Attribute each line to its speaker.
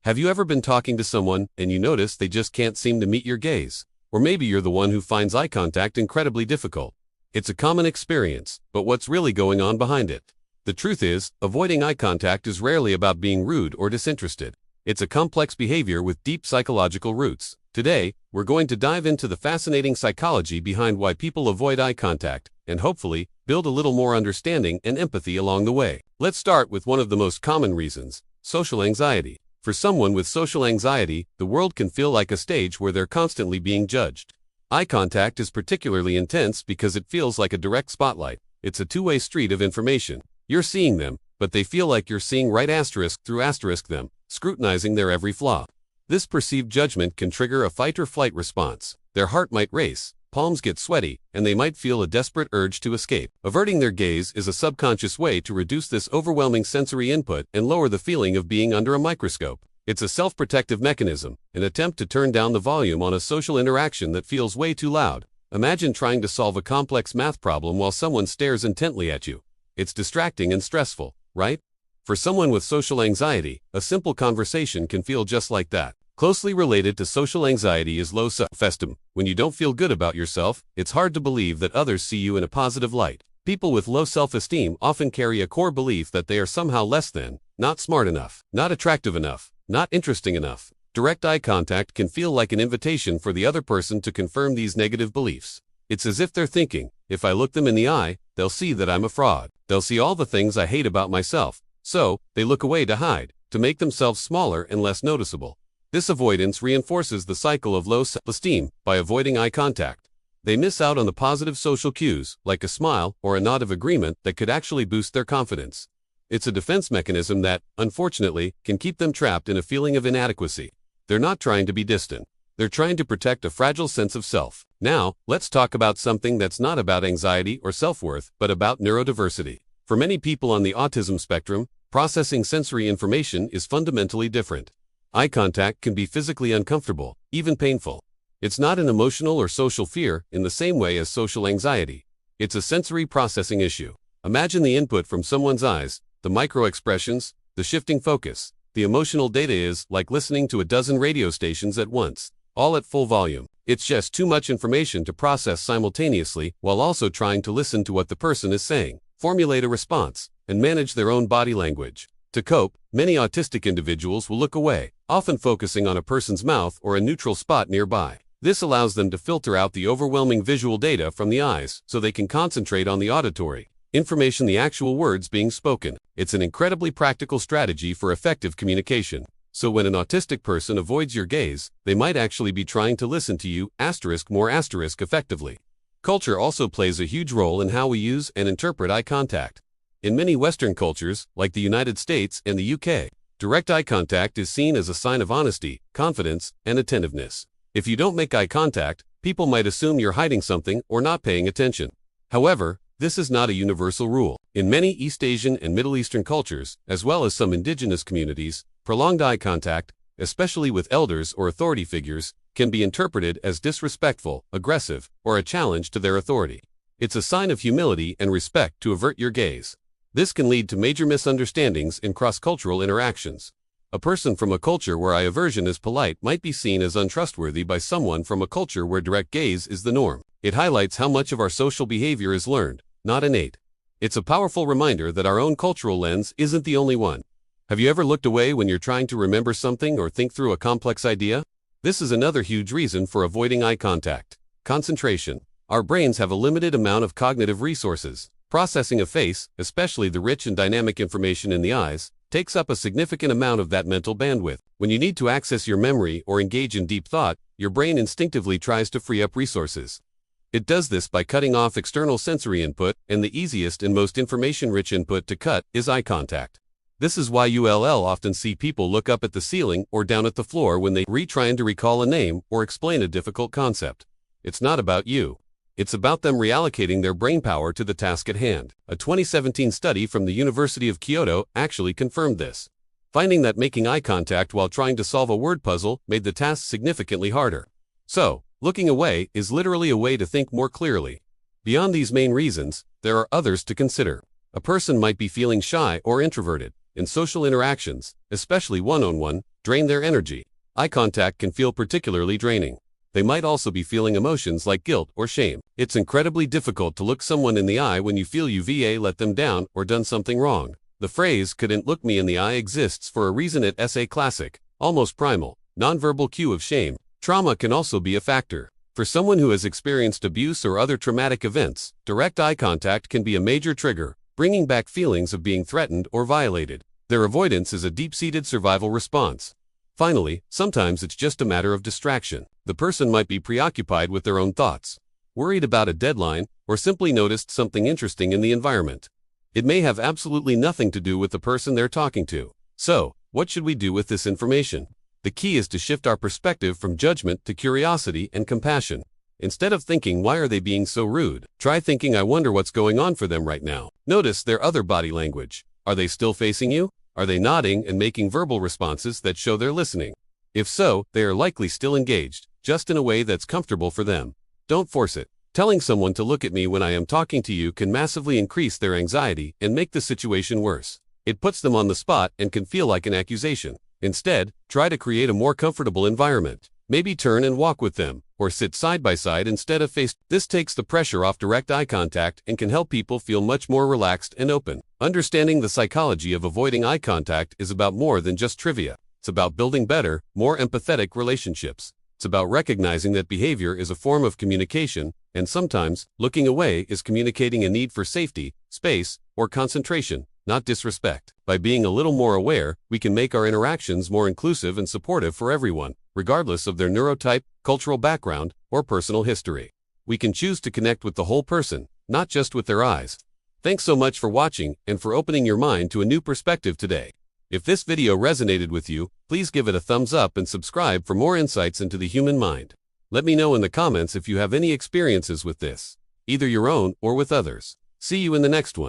Speaker 1: Have you ever been talking to someone and you notice they just can't seem to meet your gaze? Or maybe you're the one who finds eye contact incredibly difficult. It's a common experience, but what's really going on behind it? The truth is, avoiding eye contact is rarely about being rude or disinterested. It's a complex behavior with deep psychological roots. Today, we're going to dive into the fascinating psychology behind why people avoid eye contact, and hopefully, build a little more understanding and empathy along the way. Let's start with one of the most common reasons: social anxiety. For someone with social anxiety, the world can feel like a stage where they're constantly being judged. Eye contact is particularly intense because it feels like a direct spotlight. It's a two-way street of information. You're seeing them, but they feel like you're seeing right asterisk through asterisk them, scrutinizing their every flaw. This perceived judgment can trigger a fight or flight response. Their heart might race, palms get sweaty, and they might feel a desperate urge to escape. Averting their gaze is a subconscious way to reduce this overwhelming sensory input and lower the feeling of being under a microscope. It's a self-protective mechanism, an attempt to turn down the volume on a social interaction that feels way too loud. Imagine trying to solve a complex math problem while someone stares intently at you. It's distracting and stressful, right? For someone with social anxiety, a simple conversation can feel just like that. Closely related to social anxiety is low self-esteem. When you don't feel good about yourself, it's hard to believe that others see you in a positive light. People with low self-esteem often carry a core belief that they are somehow less than, not smart enough, not attractive enough, not interesting enough. Direct eye contact can feel like an invitation for the other person to confirm these negative beliefs. It's as if they're thinking, if I look them in the eye, they'll see that I'm a fraud. They'll see all the things I hate about myself. So, they look away to hide, to make themselves smaller and less noticeable. This avoidance reinforces the cycle of low self-esteem by avoiding eye contact. They miss out on the positive social cues, like a smile or a nod of agreement, that could actually boost their confidence. It's a defense mechanism that, unfortunately, can keep them trapped in a feeling of inadequacy. They're not trying to be distant. They're trying to protect a fragile sense of self. Now, let's talk about something that's not about anxiety or self-worth, but about neurodiversity. For many people on the autism spectrum, processing sensory information is fundamentally different. Eye contact can be physically uncomfortable, even painful. It's not an emotional or social fear in the same way as social anxiety. It's a sensory processing issue. Imagine the input from someone's eyes, the micro-expressions, the shifting focus. The emotional data is like listening to a dozen radio stations at once, all at full volume. It's just too much information to process simultaneously while also trying to listen to what the person is saying, formulate a response, and manage their own body language. To cope, many autistic individuals will look away, often focusing on a person's mouth or a neutral spot nearby. This allows them to filter out the overwhelming visual data from the eyes so they can concentrate on the auditory information, the actual words being spoken. It's an incredibly practical strategy for effective communication. So when an autistic person avoids your gaze, they might actually be trying to listen to you more effectively. Culture also plays a huge role in how we use and interpret eye contact. In many Western cultures, like the United States and the UK, direct eye contact is seen as a sign of honesty, confidence, and attentiveness. If you don't make eye contact, people might assume you're hiding something or not paying attention. However, this is not a universal rule. In many East Asian and Middle Eastern cultures, as well as some indigenous communities, prolonged eye contact, especially with elders or authority figures, can be interpreted as disrespectful, aggressive, or a challenge to their authority. It's a sign of humility and respect to avert your gaze. This can lead to major misunderstandings in cross-cultural interactions. A person from a culture where eye aversion is polite might be seen as untrustworthy by someone from a culture where direct gaze is the norm. It highlights how much of our social behavior is learned, not innate. It's a powerful reminder that our own cultural lens isn't the only one. Have you ever looked away when you're trying to remember something or think through a complex idea? This is another huge reason for avoiding eye contact. Concentration. Our brains have a limited amount of cognitive resources. Processing a face, especially the rich and dynamic information in the eyes, takes up a significant amount of that mental bandwidth. When you need to access your memory or engage in deep thought, your brain instinctively tries to free up resources. It does this by cutting off external sensory input, and the easiest and most information-rich input to cut is eye contact. This is why you'll often see people look up at the ceiling or down at the floor when they're trying to recall a name or explain a difficult concept. It's not about you. It's about them reallocating their brainpower to the task at hand. A 2017 study from the University of Kyoto actually confirmed this, finding that making eye contact while trying to solve a word puzzle made the task significantly harder. So, looking away is literally a way to think more clearly. Beyond these main reasons, there are others to consider. A person might be feeling shy or introverted. In social interactions, especially one-on-one, drain their energy. Eye contact can feel particularly draining. They might also be feeling emotions like guilt or shame. It's incredibly difficult to look someone in the eye when you feel you've let them down or done something wrong. The phrase, "couldn't look me in the eye," exists for a reason. It's a classic, almost primal, nonverbal cue of shame. Trauma can also be a factor. For someone who has experienced abuse or other traumatic events, direct eye contact can be a major trigger, bringing back feelings of being threatened or violated. Their avoidance is a deep-seated survival response. Finally, sometimes it's just a matter of distraction. The person might be preoccupied with their own thoughts, worried about a deadline, or simply noticed something interesting in the environment. It may have absolutely nothing to do with the person they're talking to. So, what should we do with this information? The key is to shift our perspective from judgment to curiosity and compassion. Instead of thinking, "Why are they being so rude?" try thinking, "I wonder what's going on for them right now." Notice their other body language. Are they still facing you? Are they nodding and making verbal responses that show they're listening? If so, they are likely still engaged, just in a way that's comfortable for them. Don't force it. Telling someone to look at me when I am talking to you can massively increase their anxiety and make the situation worse. It puts them on the spot and can feel like an accusation. Instead, try to create a more comfortable environment. Maybe turn and walk with them, or sit side by side instead of face. This takes the pressure off direct eye contact and can help people feel much more relaxed and open. Understanding the psychology of avoiding eye contact is about more than just trivia. It's about building better, more empathetic relationships. It's about recognizing that behavior is a form of communication, and sometimes, looking away is communicating a need for safety, space, or concentration, not disrespect. By being a little more aware, we can make our interactions more inclusive and supportive for everyone, regardless of their neurotype, cultural background, or personal history. We can choose to connect with the whole person, not just with their eyes. Thanks so much for watching and for opening your mind to a new perspective today. If this video resonated with you, please give it a thumbs up and subscribe for more insights into the human mind. Let me know in the comments if you have any experiences with this, either your own or with others. See you in the next one.